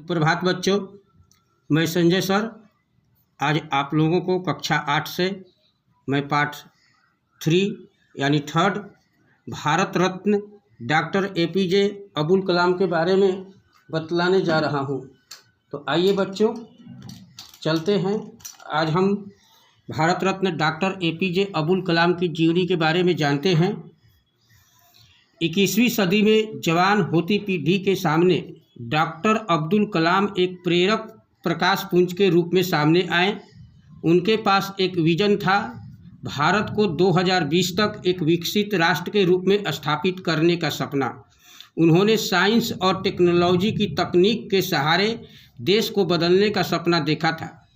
सुप्रभात बच्चों, मैं संजय सर आज आप लोगों को कक्षा 8 से मैं पाठ 3 यानी third Bharat Ratna doctor APJ Abul Kalam के बारे में बतलाने जा रहा हूँ। तो आइए बच्चों चलते हैं। आज हम भारत रत्न डॉक्टर APJ अबुल कलाम की जीवनी के बारे में जानते हैं। 21वीं सदी में जवान होती पीढ़ी के सामने डॉक्टर अब्दुल कलाम एक प्रेरक प्रकाश पुंज के रूप में सामने आए। उनके पास एक विजन था, भारत को 2020 तक एक विकसित राष्ट्र के रूप में स्थापित करने का सपना। उन्होंने साइंस और टेक्नोलॉजी की तकनीक के सहारे देश को बदलने का सपना देखा था।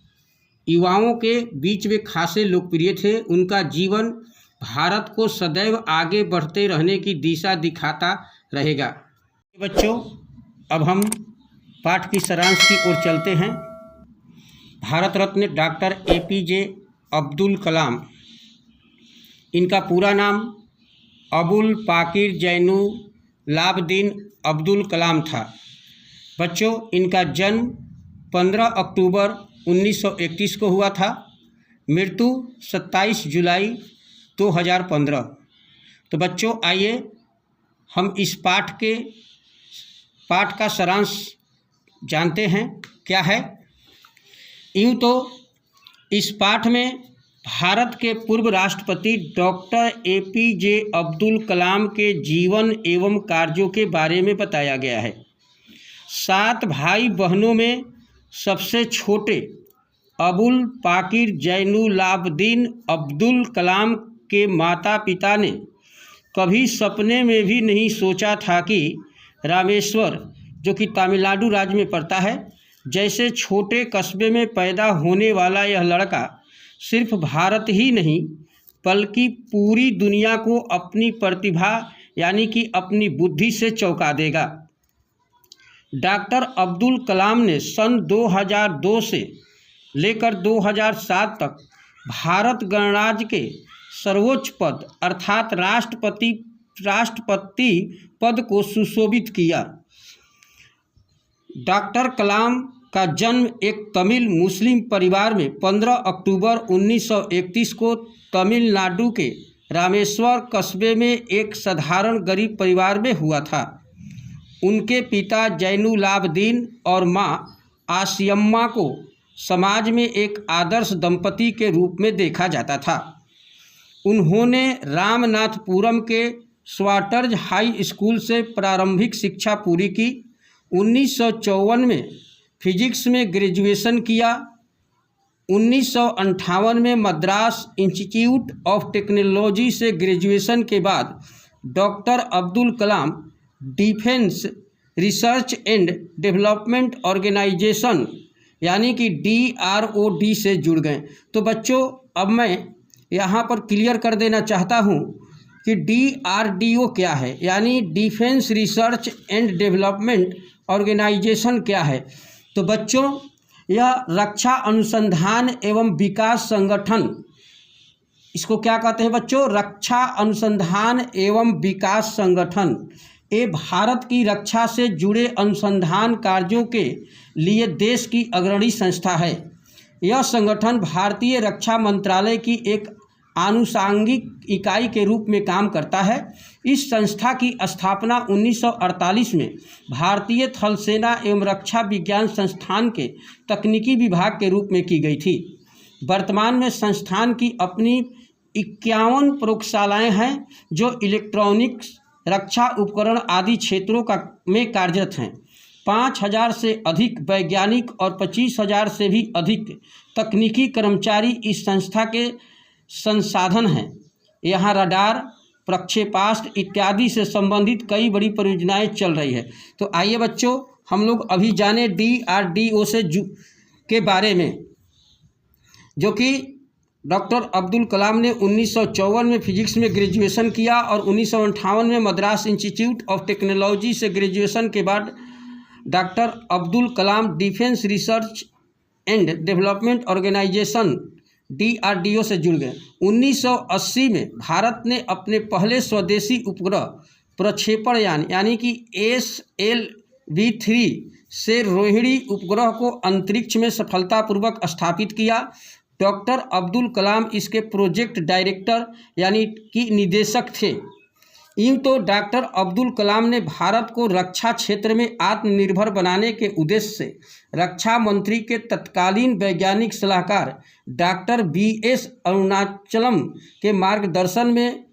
युवाओं के बीच वे खासे लोकप्रिय थे। उनका जीवन भारत को सदैव आगे बढ़ते रहने की दिशा दिखाता रहेगा। बच्चों, अब हम पाठ की सारांश की ओर चलते हैं। भारत रत्न डॉक्टर APJ अब्दुल कलाम, इनका पूरा नाम अबुल पाकिर जैनुलाब्दीन अब्दुल कलाम था। बच्चों, इनका जन्म 15 अक्टूबर 1931 को हुआ था। मृत्यु 27 जुलाई 2015। तो बच्चों आइए हम इस पाठ का सारांश जानते हैं क्या है। यूँ तो इस पाठ में भारत के पूर्व राष्ट्रपति डॉक्टर APJ अब्दुल कलाम के जीवन एवं कार्यों के बारे में बताया गया है। 7 भाई बहनों में सबसे छोटे अबुल पाकिर जैनुलाब्दीन अब्दुल कलाम के माता पिता ने कभी सपने में भी नहीं सोचा था कि रामेश्वर, जो कि तमिलनाडु राज्य में पड़ता है, जैसे छोटे कस्बे में पैदा होने वाला यह लड़का सिर्फ भारत ही नहीं बल्कि पूरी दुनिया को अपनी प्रतिभा यानी कि अपनी बुद्धि से चौंका देगा। डॉक्टर अब्दुल कलाम ने सन 2002 से लेकर 2007 तक भारत गणराज्य के सर्वोच्च पद अर्थात राष्ट्रपति पद को सुशोभित किया। डॉक्टर कलाम का जन्म एक तमिल मुस्लिम परिवार में 15 अक्टूबर 1931 को तमिलनाडु के रामेश्वर कस्बे में एक साधारण गरीब परिवार में हुआ था। उनके पिता जैनुलाब्दीन और मां आसियम्मा को समाज में एक आदर्श दंपति के रूप में देखा जाता था। उन्होंने रामनाथपुरम के स्वाटर्ज हाई स्कूल से प्रारंभिक शिक्षा पूरी की। 1954 में फिजिक्स में ग्रेजुएशन किया। 1958 में मद्रास इंस्टीट्यूट ऑफ टेक्नोलॉजी से ग्रेजुएशन के बाद doctor Abdul Kalam defence research and development organisation यानी कि DROD से जुड़ गए। तो बच्चों, अब मैं यहाँ पर क्लियर कर देना चाहता हूँ कि DRDO क्या है, यानी defence research and development organisation क्या है। तो बच्चों, यह रक्षा अनुसंधान एवं विकास संगठन, इसको क्या कहते हैं बच्चों? रक्षा अनुसंधान एवं विकास संगठन। ये भारत की रक्षा से जुड़े अनुसंधान कार्यों के लिए देश की अग्रणी संस्था है। यह संगठन भारतीय रक्षा मंत्रालय की एक आनुषंगिक इकाई के रूप में काम करता है। इस संस्था की स्थापना 1948 में भारतीय थल सेना एवं रक्षा विज्ञान संस्थान के तकनीकी विभाग के रूप में की गई थी। वर्तमान में संस्थान की अपनी 51 प्रयोगशालाएं हैं जो इलेक्ट्रॉनिक्स, रक्षा उपकरण आदि क्षेत्रों में कार्यरत हैं। 5000 से अधिक वैज्ञानिक और 25,000 से भी अधिक तकनीकी कर्मचारी इस संस्था के संसाधन हैं। यहाँ रडार, प्रक्षेपास्त्र इत्यादि से संबंधित कई बड़ी परियोजनाएं चल रही है। तो आइए बच्चों, हम लोग अभी जाने DRDO के बारे में, जो कि डॉक्टर अब्दुल कलाम ने 1954 में फिजिक्स में ग्रेजुएशन किया और 1958 में मद्रास इंस्टीट्यूट ऑफ टेक्नोलॉजी से ग्रेजुएशन के बाद doctor Abdul Kalam defence research and development organisation DRDO से जुड़ गए। 1980 में भारत ने अपने पहले स्वदेशी उपग्रह प्रक्षेपण यान यानी कि V3 से रोहिणी उपग्रह को अंतरिक्ष में सफलतापूर्वक स्थापित किया। डॉक्टर अब्दुल कलाम इसके प्रोजेक्ट डायरेक्टर यानी कि निदेशक थे। यूँ तो डॉक्टर अब्दुल कलाम ने भारत को रक्षा क्षेत्र में आत्मनिर्भर बनाने के उद्देश्य से रक्षा मंत्री के तत्कालीन वैज्ञानिक सलाहकार डॉक्टर BS अरुणाचलम के मार्गदर्शन में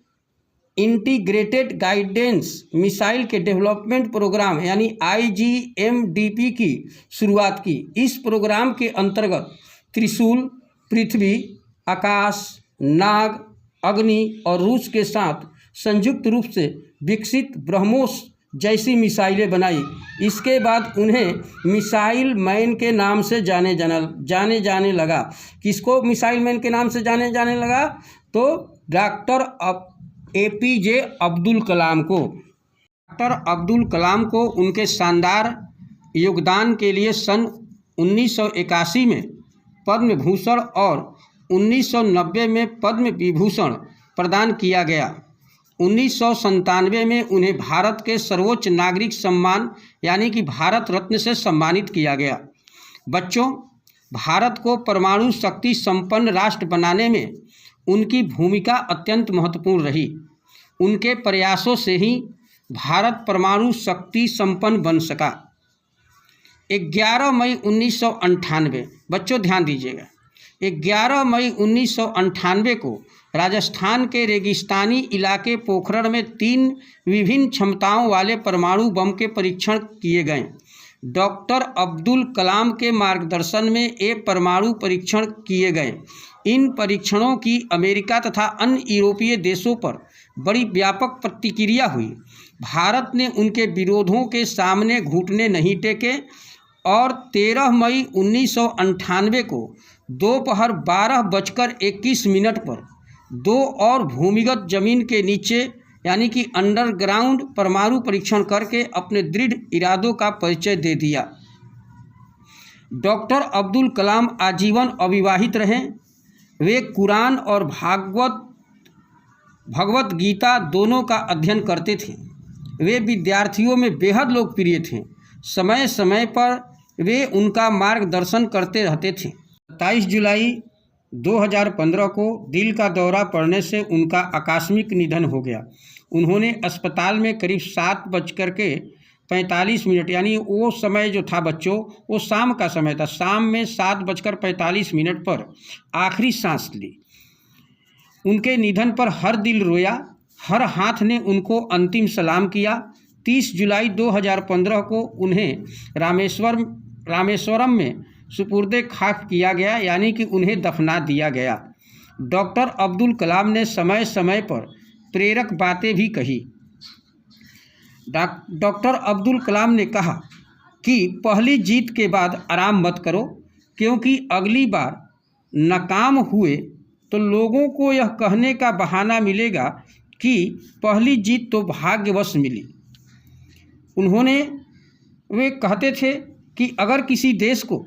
इंटीग्रेटेड गाइडेंस मिसाइल के डेवलपमेंट प्रोग्राम यानी IGMDP की शुरुआत की। इस प्रोग्राम के अंतर्गत त्रिशूल, पृथ्वी, आकाश, नाग, अग्नि और रूस के साथ संयुक्त रूप से विकसित ब्रह्मोस जैसी मिसाइलें बनाई। इसके बाद उन्हें मिसाइल मैन के नाम से जाने जाने लगा। किसको मिसाइल मैन के नाम से जाने लगा? तो डॉक्टर APJ अब्दुल कलाम को। डॉक्टर अब्दुल कलाम को उनके शानदार योगदान के लिए सन 1981 में पद्म भूषण और 1990 में पद्म विभूषण प्रदान किया गया। 1997 में उन्हें भारत के सर्वोच्च नागरिक सम्मान यानी कि भारत रत्न से सम्मानित किया गया। बच्चों, भारत को परमाणु शक्ति संपन्न राष्ट्र बनाने में उनकी भूमिका अत्यंत महत्वपूर्ण रही। उनके प्रयासों से ही भारत परमाणु शक्ति संपन्न बन सका। 11 मई 1998, बच्चों ध्यान दीजिएगा, 11 मई 1998 को राजस्थान के रेगिस्तानी इलाके पोखरण में 3 विभिन्न क्षमताओं वाले परमाणु बम के परीक्षण किए गए। डॉक्टर अब्दुल कलाम के मार्गदर्शन में ये परमाणु परीक्षण किए गए। इन परीक्षणों की अमेरिका तथा अन्य यूरोपीय देशों पर बड़ी व्यापक प्रतिक्रिया हुई। भारत ने उनके विरोधों के सामने घुटने नहीं टेके और 13 मई 1998 को दोपहर 12:21 पर 2 और भूमिगत जमीन के नीचे यानी कि अंडरग्राउंड परमाणु परीक्षण करके अपने दृढ़ इरादों का परिचय दे दिया। डॉक्टर अब्दुल कलाम आजीवन अविवाहित रहे। वे कुरान और भगवत गीता दोनों का अध्ययन करते थे। वे विद्यार्थियों में बेहद लोकप्रिय थे। समय समय पर वे उनका मार्गदर्शन करते रहते थे। 27 जुलाई 2015 को दिल का दौरा पड़ने से उनका आकस्मिक निधन हो गया। उन्होंने अस्पताल में करीब 7:45 यानी वो समय जो था बच्चों, वो शाम का समय था। शाम में 7:45 पर आखिरी सांस ली। उनके निधन पर हर दिल रोया, हर हाथ ने उनको अंतिम सलाम किया। 30 जुलाई 2015 को उन्हें रामेश्वरम में सुपुर्दे खाक किया गया यानी कि उन्हें दफना दिया गया। डॉक्टर अब्दुल कलाम ने समय समय पर प्रेरक बातें भी कही। डॉक्टर अब्दुल कलाम ने कहा कि पहली जीत के बाद आराम मत करो, क्योंकि अगली बार नाकाम हुए तो लोगों को यह कहने का बहाना मिलेगा कि पहली जीत तो भाग्यवश मिली। वे कहते थे कि अगर किसी देश को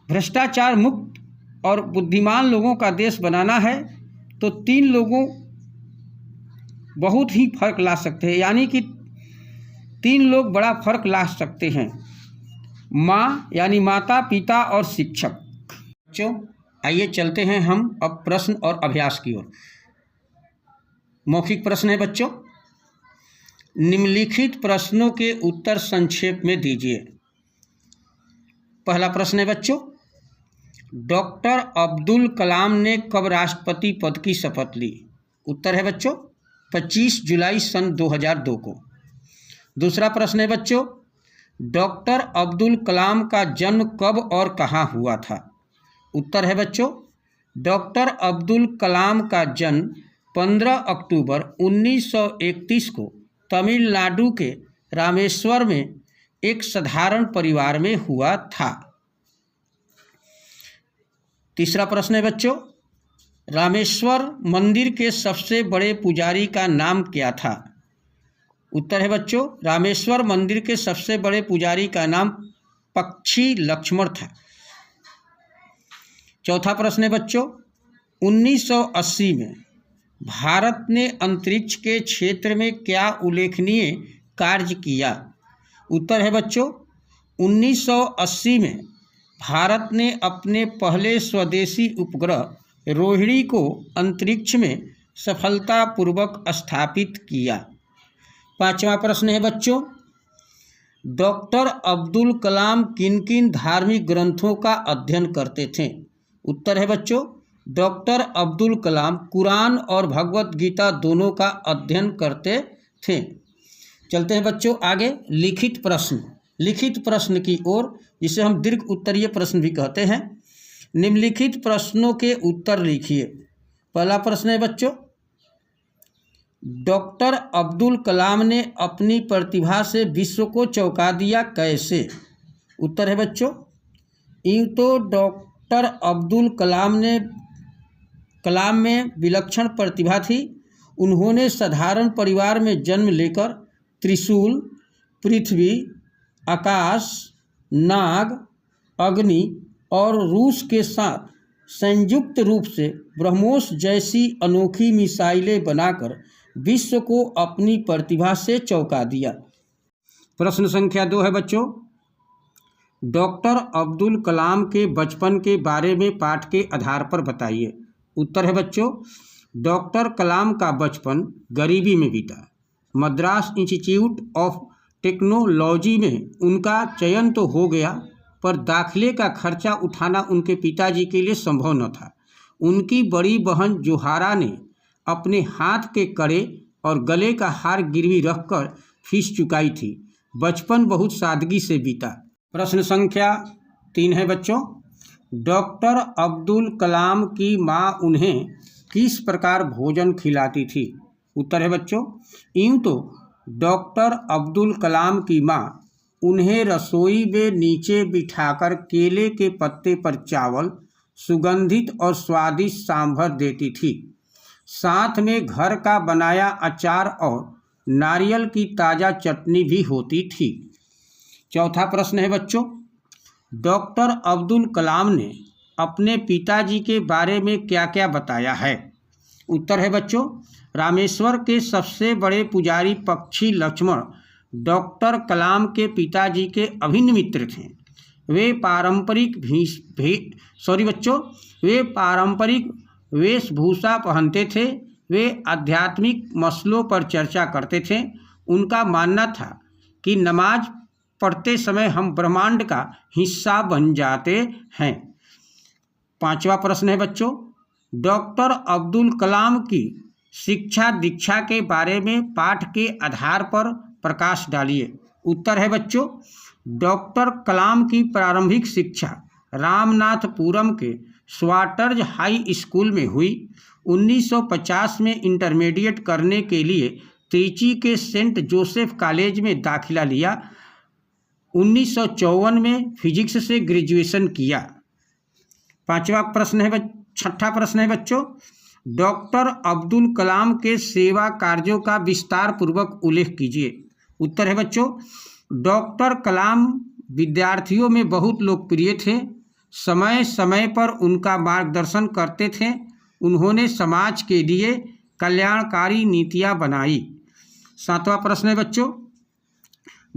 भ्रष्टाचार मुक्त और बुद्धिमान लोगों का देश बनाना है तो 3 लोगों बहुत ही फर्क ला सकते हैं, यानी कि 3 लोग बड़ा फर्क ला सकते हैं। माँ यानी माता, पिता और शिक्षक। बच्चों, आइए चलते हैं हम अब प्रश्न और अभ्यास की ओर। मौखिक प्रश्न है बच्चों। निम्नलिखित प्रश्नों के उत्तर संक्षेप में दीजिए। पहला प्रश्न है बच्चों, डॉक्टर अब्दुल कलाम ने कब राष्ट्रपति पद की शपथ ली? उत्तर है बच्चों 25 जुलाई सन 2002 को। दूसरा प्रश्न है बच्चों, डॉक्टर अब्दुल कलाम का जन्म कब और कहाँ हुआ था? उत्तर है बच्चों, डॉक्टर अब्दुल कलाम का जन्म 15 अक्टूबर 1931 को तमिलनाडु के रामेश्वर में एक साधारण परिवार में हुआ था। तीसरा प्रश्न है बच्चों, रामेश्वर मंदिर के सबसे बड़े पुजारी का नाम क्या था? उत्तर है बच्चों, रामेश्वर मंदिर के सबसे बड़े पुजारी का नाम पक्षी लक्ष्मण था। चौथा प्रश्न है बच्चों, 1980 में भारत ने अंतरिक्ष के क्षेत्र में क्या उल्लेखनीय कार्य किया? उत्तर है बच्चों 1980 में भारत ने अपने पहले स्वदेशी उपग्रह रोहिणी को अंतरिक्ष में सफलतापूर्वक स्थापित किया। पांचवा प्रश्न है बच्चों, डॉक्टर अब्दुल कलाम किन किन धार्मिक ग्रंथों का अध्ययन करते थे? उत्तर है बच्चों डॉक्टर अब्दुल कलाम कुरान और भगवत गीता दोनों का अध्ययन करते थे। चलते हैं बच्चों आगे लिखित प्रश्न की ओर, जिसे हम दीर्घ उत्तरीय प्रश्न भी कहते हैं। निम्नलिखित प्रश्नों के उत्तर लिखिए। पहला प्रश्न है बच्चों, डॉक्टर अब्दुल कलाम ने अपनी प्रतिभा से विश्व को चौंका दिया कैसे? उत्तर है बच्चों यूँ तो डॉक्टर अब्दुल कलाम में विलक्षण प्रतिभा थी। उन्होंने साधारण परिवार में जन्म लेकर त्रिशूल, पृथ्वी, आकाश, नाग, अग्नि और रूस के साथ संयुक्त रूप से ब्रह्मोस जैसी अनोखी मिसाइलें बनाकर विश्व को अपनी प्रतिभा से चौंका दिया। प्रश्न संख्या 2 है बच्चों, डॉक्टर अब्दुल कलाम के बचपन के बारे में पाठ के आधार पर बताइए। उत्तर है बच्चों डॉक्टर कलाम का बचपन गरीबी में बीता। मद्रास इंस्टीट्यूट ऑफ टेक्नोलॉजी में उनका चयन तो हो गया, पर दाखिले का खर्चा उठाना उनके पिताजी के लिए संभव न था। उनकी बड़ी बहन जोहारा ने अपने हाथ के कड़े और गले का हार गिरवी रखकर फीस चुकाई थी। बचपन बहुत सादगी से बीता। प्रश्न संख्या 3 है बच्चों, डॉक्टर अब्दुल कलाम की माँ उन्हें किस प्रकार भोजन खिलाती थी? उत्तर है बच्चों यूँ तो डॉक्टर अब्दुल कलाम की माँ उन्हें रसोई में नीचे बिठाकर केले के पत्ते पर चावल, सुगंधित और स्वादिष्ट सांभर देती थी। साथ में घर का बनाया अचार और नारियल की ताज़ा चटनी भी होती थी। चौथा प्रश्न है बच्चों, डॉक्टर अब्दुल कलाम ने अपने पिताजी के बारे में क्या क्या बताया है? उत्तर है बच्चों रामेश्वर के सबसे बड़े पुजारी पक्षी लक्ष्मण डॉक्टर कलाम के पिताजी के अभिन्न मित्र थे। वे पारंपरिक वेशभूषा पहनते थे। वे आध्यात्मिक मसलों पर चर्चा करते थे। उनका मानना था कि नमाज पढ़ते समय हम ब्रह्मांड का हिस्सा बन जाते हैं। पांचवा प्रश्न है बच्चों, डॉक्टर अब्दुल कलाम की शिक्षा दीक्षा के बारे में पाठ के आधार पर प्रकाश डालिए। उत्तर है बच्चों डॉक्टर कलाम की प्रारंभिक शिक्षा रामनाथपुरम के स्वाटर्ज हाई स्कूल में हुई। 1950 में इंटरमीडिएट करने के लिए त्रिची के सेंट जोसेफ कॉलेज में दाखिला लिया। 1954 में फिजिक्स से ग्रेजुएशन किया। छठा प्रश्न है बच्चों, डॉक्टर अब्दुल कलाम के सेवा कार्यों का विस्तार पूर्वक उल्लेख कीजिए। उत्तर है बच्चों डॉक्टर कलाम विद्यार्थियों में बहुत लोकप्रिय थे। समय समय पर उनका मार्गदर्शन करते थे। उन्होंने समाज के लिए कल्याणकारी नीतियां बनाई। सातवां प्रश्न है बच्चों,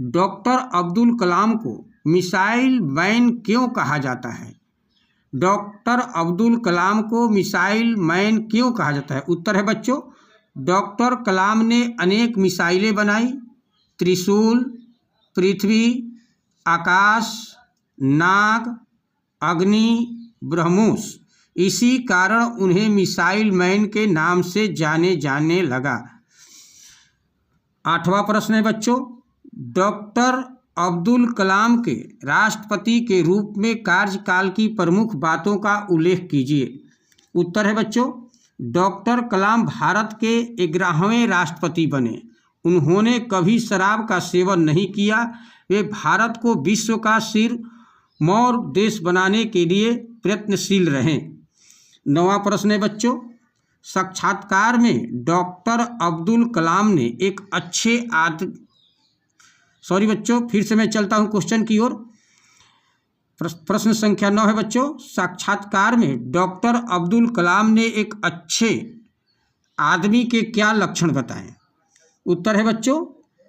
डॉक्टर अब्दुल कलाम को मिसाइल मैन क्यों कहा जाता है? डॉक्टर अब्दुल कलाम को मिसाइल मैन क्यों कहा जाता है? उत्तर है बच्चों डॉक्टर कलाम ने अनेक मिसाइलें बनाई। त्रिशूल, पृथ्वी, आकाश, नाग, अग्नि, ब्रह्मोस। इसी कारण उन्हें मिसाइल मैन के नाम से जाने लगा। आठवां प्रश्न है बच्चों, डॉक्टर अब्दुल कलाम के राष्ट्रपति के रूप में कार्यकाल की प्रमुख बातों का उल्लेख कीजिए। उत्तर है बच्चों डॉक्टर कलाम भारत के 11वें राष्ट्रपति बने। उन्होंने कभी शराब का सेवन नहीं किया। वे भारत को विश्व का सिरमौर देश बनाने के लिए प्रयत्नशील रहे। 9वां प्रश्न है बच्चों, साक्षात्कार में डॉक्टर अब्दुल कलाम ने एक अच्छे फिर से मैं चलता हूं क्वेश्चन की ओर। प्रश्न संख्या 9 है बच्चों, साक्षात्कार में डॉक्टर अब्दुल कलाम ने एक अच्छे आदमी के क्या लक्षण बताएं? उत्तर है बच्चों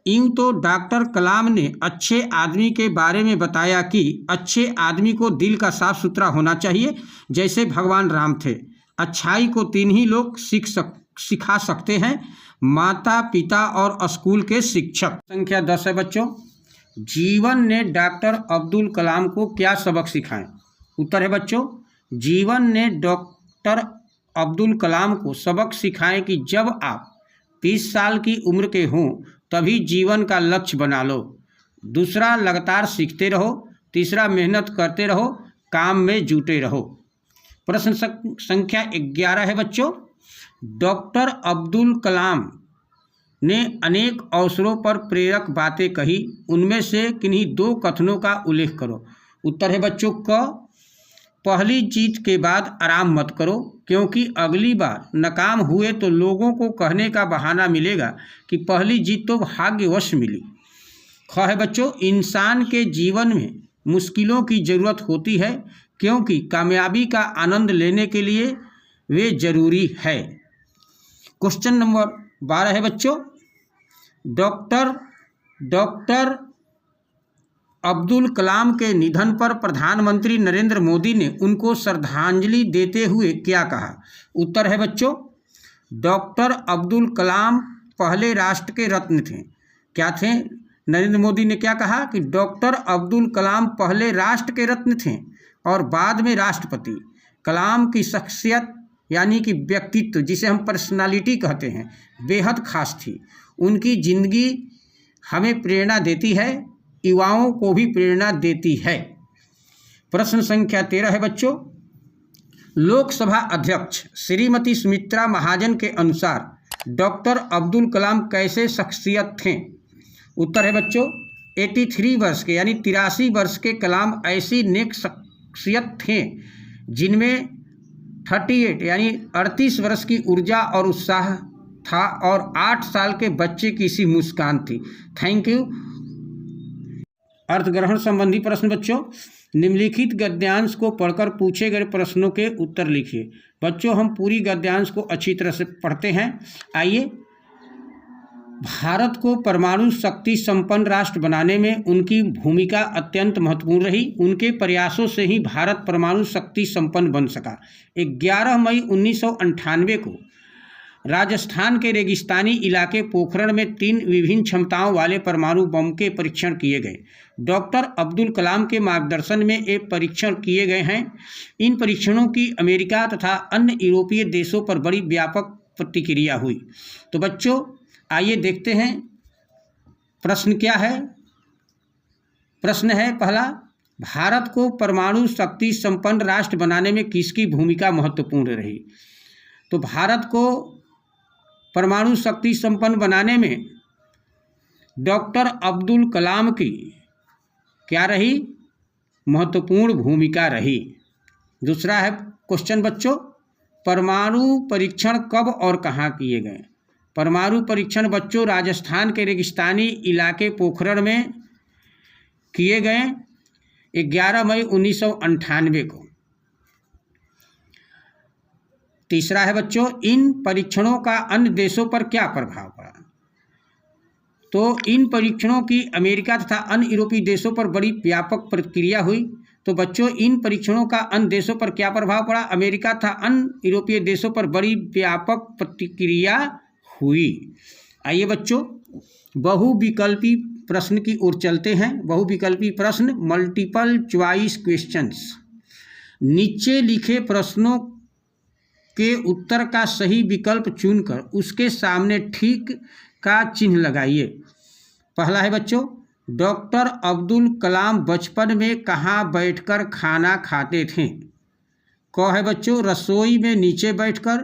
यूँ तो डॉक्टर कलाम ने अच्छे आदमी के बारे में बताया कि अच्छे आदमी को दिल का साफ सुथरा होना चाहिए, जैसे भगवान राम थे। अच्छाई को तीन ही लोग सिखा सकते हैं, माता पिता और स्कूल के शिक्षक। संख्या 10 है बच्चों। जीवन ने डॉक्टर अब्दुल कलाम को क्या सबक सिखाए? उत्तर है बच्चों, जीवन ने डॉक्टर अब्दुल कलाम को सबक सिखाए कि जब आप 20 साल की उम्र के हों तभी जीवन का लक्ष्य बना लो। दूसरा, लगातार सीखते रहो। तीसरा, मेहनत करते रहो, काम में जुटे रहो। प्रश्न संख्या 11 है बच्चों। डॉक्टर अब्दुल कलाम ने अनेक अवसरों पर प्रेरक बातें कही, उनमें से किन्हीं 2 कथनों का उल्लेख करो। उत्तर है बच्चों क, पहली जीत के बाद आराम मत करो, क्योंकि अगली बार नाकाम हुए तो लोगों को कहने का बहाना मिलेगा कि पहली जीत तो भाग्यवश मिली। ख है बच्चों, इंसान के जीवन में मुश्किलों की ज़रूरत होती है, क्योंकि कामयाबी का आनंद लेने के लिए वे जरूरी है। क्वेश्चन नंबर 12 है बच्चों। डॉक्टर अब्दुल कलाम के निधन पर प्रधानमंत्री नरेंद्र मोदी ने उनको श्रद्धांजलि देते हुए क्या कहा? उत्तर है बच्चों, डॉक्टर अब्दुल कलाम पहले राष्ट्र के रत्न थे। क्या थे? नरेंद्र मोदी ने क्या कहा कि डॉक्टर अब्दुल कलाम पहले राष्ट्र के रत्न थे और बाद में राष्ट्रपति। कलाम की शख्सियत यानी कि व्यक्तित्व, जिसे हम पर्सनालिटी कहते हैं, बेहद खास थी। उनकी जिंदगी हमें प्रेरणा देती है, युवाओं को भी प्रेरणा देती है। प्रश्न संख्या 13 है बच्चों। लोकसभा अध्यक्ष श्रीमती सुमित्रा महाजन के अनुसार डॉक्टर अब्दुल कलाम कैसे शख्सियत थे? उत्तर है बच्चों, 83 वर्ष के यानी 83 वर्ष के कलाम ऐसी नेक शख्सियत थे जिनमें 38 यानी 38 वर्ष की ऊर्जा और उत्साह था और 8 साल के बच्चे की सी मुस्कान थी। Thank you. अर्थग्रहण संबंधी प्रश्न बच्चों, निम्नलिखित गद्यांश को पढ़कर पूछे गए प्रश्नों के उत्तर लिखिए। बच्चों, हम पूरी गद्यांश को अच्छी तरह से पढ़ते हैं। आइए। भारत को परमाणु शक्ति संपन्न राष्ट्र बनाने में उनकी भूमिका अत्यंत महत्वपूर्ण रही। उनके प्रयासों से ही भारत परमाणु शक्ति संपन्न बन सका। 11 मई 1998 को राजस्थान के रेगिस्तानी इलाके पोखरण में 3 विभिन्न क्षमताओं वाले परमाणु बम के परीक्षण किए गए। डॉक्टर अब्दुल कलाम के मार्गदर्शन में ये परीक्षण किए गए हैं। इन परीक्षणों की अमेरिका तथा अन्य यूरोपीय देशों पर बड़ी व्यापक प्रतिक्रिया हुई। तो बच्चों, आइए देखते हैं प्रश्न क्या है। प्रश्न है पहला, भारत को परमाणु शक्ति संपन्न राष्ट्र बनाने में किसकी भूमिका महत्वपूर्ण रही? तो भारत को परमाणु शक्ति संपन्न बनाने में डॉक्टर अब्दुल कलाम की क्या रही? महत्वपूर्ण भूमिका रही। दूसरा है क्वेश्चन बच्चों, परमाणु परीक्षण कब और कहाँ किए गए? परमाणु परीक्षण बच्चों राजस्थान के रेगिस्तानी इलाके पोखरण में किए गए 11 मई 1998 को। तीसरा है बच्चों, इन परीक्षणों का अन्य देशों पर क्या प्रभाव पड़ा? तो इन परीक्षणों की अमेरिका तथा अन्य यूरोपीय देशों पर बड़ी व्यापक प्रतिक्रिया हुई। तो बच्चों, इन परीक्षणों का अन्य देशों पर क्या प्रभाव पड़ा? अमेरिका तथा अन्य यूरोपीय देशों पर बड़ी व्यापक प्रतिक्रिया हुई। आइए बच्चों, बहुविकल्पी प्रश्न की ओर चलते हैं। बहुविकल्पी प्रश्न, मल्टीपल चॉइस क्वेश्चंस। नीचे लिखे प्रश्नों के उत्तर का सही विकल्प चुनकर उसके सामने ठीक का चिन्ह लगाइए। पहला है बच्चों, डॉक्टर अब्दुल कलाम बचपन में कहाँ बैठकर खाना खाते थे? क है बच्चों, रसोई में नीचे बैठकर।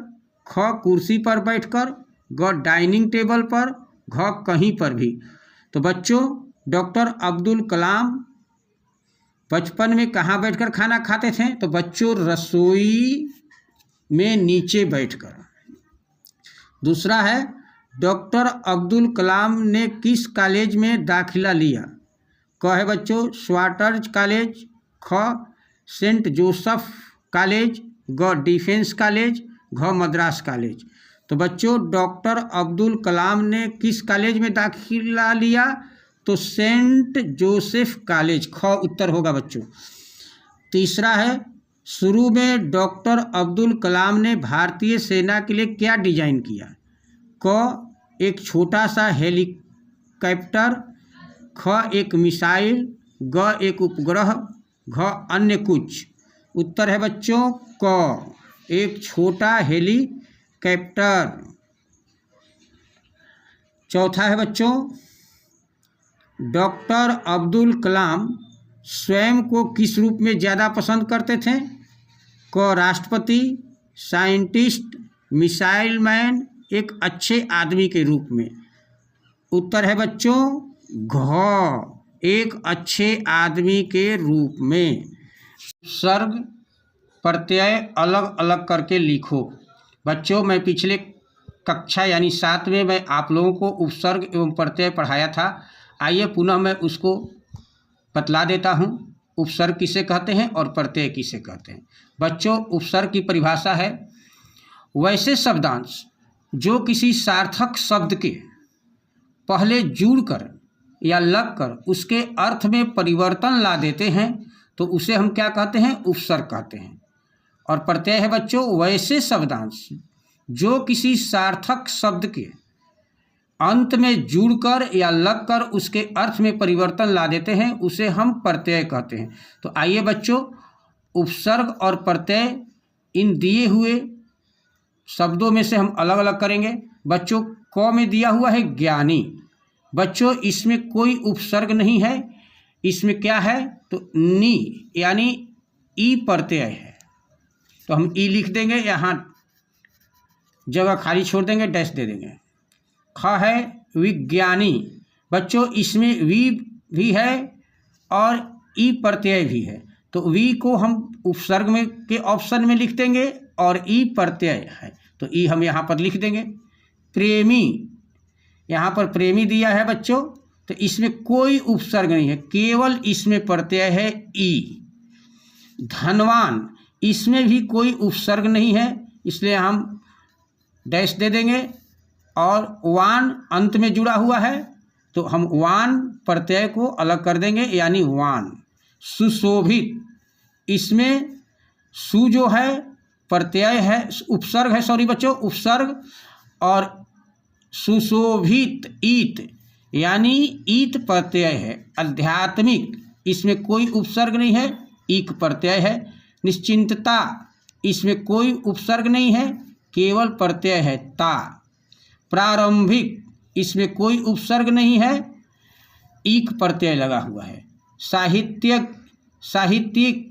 ख, कुर्सी पर बैठकर। ग, डाइनिंग टेबल पर। घ, कहीं पर भी। तो बच्चों, डॉक्टर अब्दुल कलाम बचपन में कहाँ बैठकर खाना खाते थे? तो बच्चों, रसोई में नीचे बैठकर। दूसरा है, डॉक्टर अब्दुल कलाम ने किस कॉलेज में दाखिला लिया? क है बच्चों, स्वाटर्ज कॉलेज। ख, सेंट जोसेफ कॉलेज। ग, डिफेंस कॉलेज। घ, मद्रास कॉलेज। तो बच्चों डॉक्टर अब्दुल कलाम ने किस कॉलेज में दाखिला लिया? तो सेंट जोसेफ कॉलेज, ख उत्तर होगा बच्चों। तीसरा है, शुरू में डॉक्टर अब्दुल कलाम ने भारतीय सेना के लिए क्या डिजाइन किया? क एक छोटा सा हेलीकॉप्टर, ख एक मिसाइल, ग एक उपग्रह, घ अन्य कुछ। उत्तर है बच्चों क एक छोटा हेलीकॉप्टर। चौथा है बच्चों, डॉक्टर अब्दुल कलाम स्वयं को किस रूप में ज़्यादा पसंद करते थे? क राष्ट्रपति, साइंटिस्ट, मिसाइल मैन, एक अच्छे आदमी के रूप में। उत्तर है बच्चों घ एक अच्छे आदमी के रूप में। उपसर्ग प्रत्यय अलग अलग करके लिखो। बच्चों मैं पिछले कक्षा यानी 7 में मैं आप लोगों को उपसर्ग एवं प्रत्यय पढ़ाया था। आइए पुनः मैं उसको बतला देता हूँ, उपसर्ग किसे कहते हैं और प्रत्यय किसे कहते हैं। बच्चों उपसर्ग की परिभाषा है वैसे शब्दांश जो किसी सार्थक शब्द के पहले जुड़कर या लगकर उसके अर्थ में परिवर्तन ला देते हैं तो उसे हम क्या कहते हैं? उपसर्ग कहते हैं। और प्रत्यय है बच्चों वैसे शब्दांश जो किसी सार्थक शब्द के अंत में जुड़कर या लगकर उसके अर्थ में परिवर्तन ला देते हैं उसे हम प्रत्यय कहते हैं। तो आइए बच्चों उपसर्ग और प्रत्यय इन दिए हुए शब्दों में से हम अलग अलग करेंगे। बच्चों क में दिया हुआ है ज्ञानी। बच्चों इसमें कोई उपसर्ग नहीं है, इसमें क्या है? तो नी यानी ई प्रत्यय है, तो हम ई लिख देंगे, यहाँ जगह खाली छोड़ देंगे, डैश दे देंगे। ख है विज्ञानी। बच्चों इसमें वी भी है और ई प्रत्यय भी है, तो वी को हम उपसर्ग में के ऑप्शन में लिख देंगे और ई प्रत्यय है तो ई हम यहाँ पर लिख देंगे। प्रेमी, यहाँ पर प्रेमी दिया है बच्चों, तो इसमें कोई उपसर्ग नहीं है, केवल इसमें प्रत्यय है ई। धनवान, इसमें भी कोई उपसर्ग नहीं है, इसलिए हम डैश दे देंगे। और वान अंत में जुड़ा हुआ है तो हम वान प्रत्यय को अलग कर देंगे यानी वान। सुशोभित, इसमें सु जो है प्रत्यय है, उपसर्ग है, सॉरी बच्चों उपसर्ग, और सुशोभित ईत यानी ईत प्रत्यय है। आध्यात्मिक, इसमें कोई उपसर्ग नहीं है, ईक प्रत्यय है। निश्चिंतता, इसमें कोई उपसर्ग नहीं है, केवल प्रत्यय है ता। प्रारंभिक, इसमें कोई उपसर्ग नहीं है, ईक प्रत्यय लगा हुआ है। साहित्यक, साहित्यिक,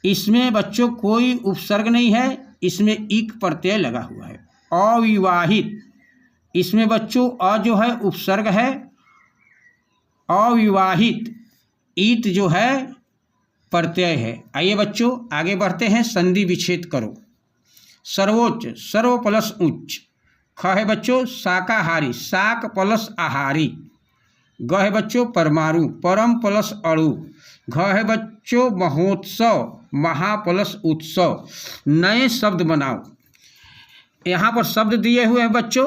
इसमें बच्चों कोई उपसर्ग नहीं है, इसमें ईक प्रत्यय लगा हुआ है। अविवाहित, इसमें बच्चों अ जो है उपसर्ग है, अविवाहित ईत जो है प्रत्यय है। आइए बच्चों आगे बढ़ते हैं, संधि विच्छेद करो। सर्वोच्च, सर्व प्लस उच्च। ख है बच्चों शाकाहारी, शाक प्लस आहारी। ग है बच्चों परमाणु, परम प्लस अणु। घ है बच्चों महोत्सव, महा प्लस उत्सव। नए शब्द बनाओ। यहाँ पर शब्द दिए हुए हैं बच्चों,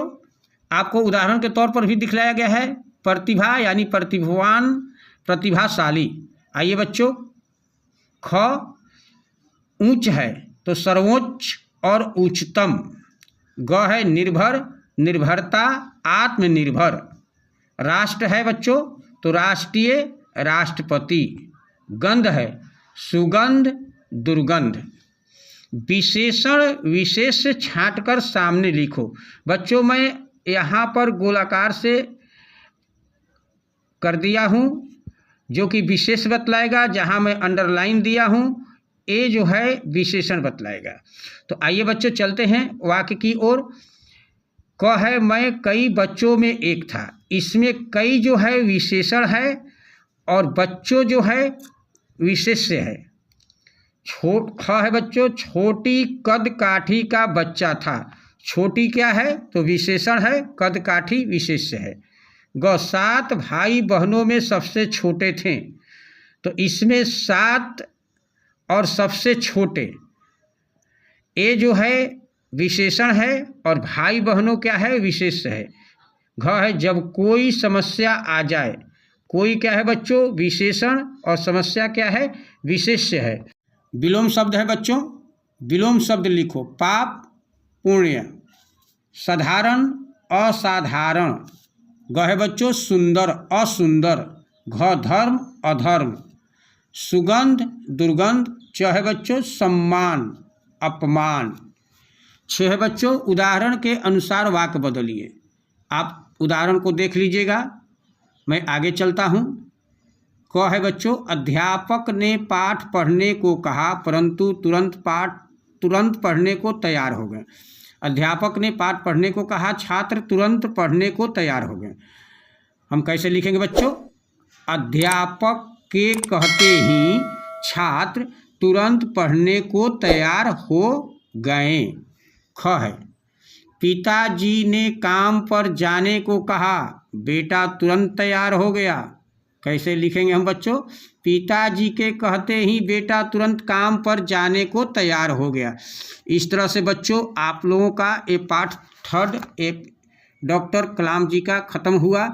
आपको उदाहरण के तौर पर भी दिखलाया गया है। प्रतिभा यानी प्रतिभावान, प्रतिभाशाली। आइए बच्चों ख ऊंच है तो सर्वोच्च और उच्चतम। ग है निर्भर, निर्भरता, आत्मनिर्भर। राष्ट्र है बच्चों तो राष्ट्रीय, राष्ट्रपति। गंध है सुगंध, दुर्गंध। विशेषण विशेष से छांटकर सामने लिखो। बच्चों मैं यहाँ पर गोलाकार से कर दिया हूँ जो कि विशेष बतलाएगा, जहाँ मैं अंडरलाइन दिया हूँ ए जो है विशेषण बतलाएगा। तो आइए बच्चों चलते हैं वाक्य की ओर। क है मैं कई बच्चों में एक था, इसमें कई जो है विशेषण है और बच्चों जो है विशेष्य है। ख है बच्चों छोटी कद काठी का बच्चा था। छोटी क्या है तो विशेषण है, कद काठी विशेष्य है। ग 7 भाई बहनों में सबसे छोटे थे, तो इसमें 7 और सबसे छोटे ए जो है विशेषण है और भाई बहनों क्या है, विशेष्य है। घ है जब कोई समस्या आ जाए। कोई क्या है बच्चों, विशेषण, और समस्या क्या है, विशेष्य है। विलोम शब्द है बच्चों, विलोम शब्द लिखो। पाप पुण्य, साधारण असाधारण। ग है बच्चों सुंदर असुंदर। घ धर्म अधर्म। सुगंध दुर्गंध। च है बच्चों सम्मान अपमान। छ है बच्चों उदाहरण के अनुसार वाक्य बदलिए। आप उदाहरण को देख लीजिएगा, मैं आगे चलता हूँ। क है बच्चों अध्यापक ने पाठ पढ़ने को कहा परंतु तुरंत पढ़ने को तैयार हो गए। अध्यापक ने पाठ पढ़ने को कहा, छात्र तुरंत पढ़ने को तैयार हो गए। हम कैसे लिखेंगे बच्चों, अध्यापक के कहते ही छात्र तुरंत पढ़ने को तैयार हो गए। ख है पिताजी ने काम पर जाने को कहा, बेटा तुरंत तैयार हो गया। कैसे लिखेंगे हम बच्चों, पिताजी के कहते ही बेटा तुरंत काम पर जाने को तैयार हो गया। इस तरह से बच्चों आप लोगों का ये पाठ थर्ड एक डॉक्टर कलाम जी का ख़त्म हुआ।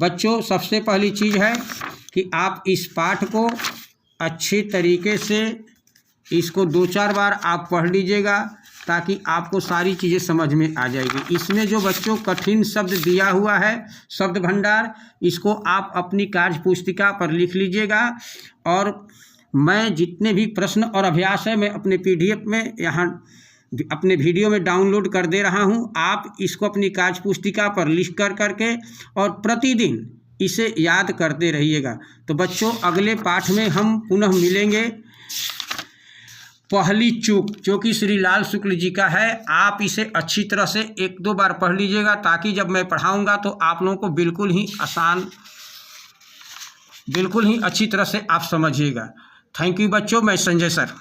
बच्चों सबसे पहली चीज़ है कि आप इस पाठ को अच्छे तरीके से इसको 2-4 बार आप पढ़ लीजिएगा ताकि आपको सारी चीज़ें समझ में आ जाएगी। इसमें जो बच्चों कठिन शब्द दिया हुआ है शब्द भंडार, इसको आप अपनी कार्य पुस्तिका पर लिख लीजिएगा। और मैं जितने भी प्रश्न और अभ्यास है मैं अपने PDF में यहाँ अपने वीडियो में डाउनलोड कर दे रहा हूँ। आप इसको अपनी कार्य पुस्तिका पर लिख करके और प्रतिदिन इसे याद करते रहिएगा। तो बच्चों अगले पाठ में हम पुनः मिलेंगे। पहली चूक जो कि श्री लाल शुक्ल जी का है, आप इसे अच्छी तरह से 1-2 बार पढ़ लीजिएगा ताकि जब मैं पढ़ाऊंगा तो आप लोगों को बिल्कुल ही आसान, बिल्कुल ही अच्छी तरह से आप समझिएगा। थैंक यू बच्चों, मैं संजय सर।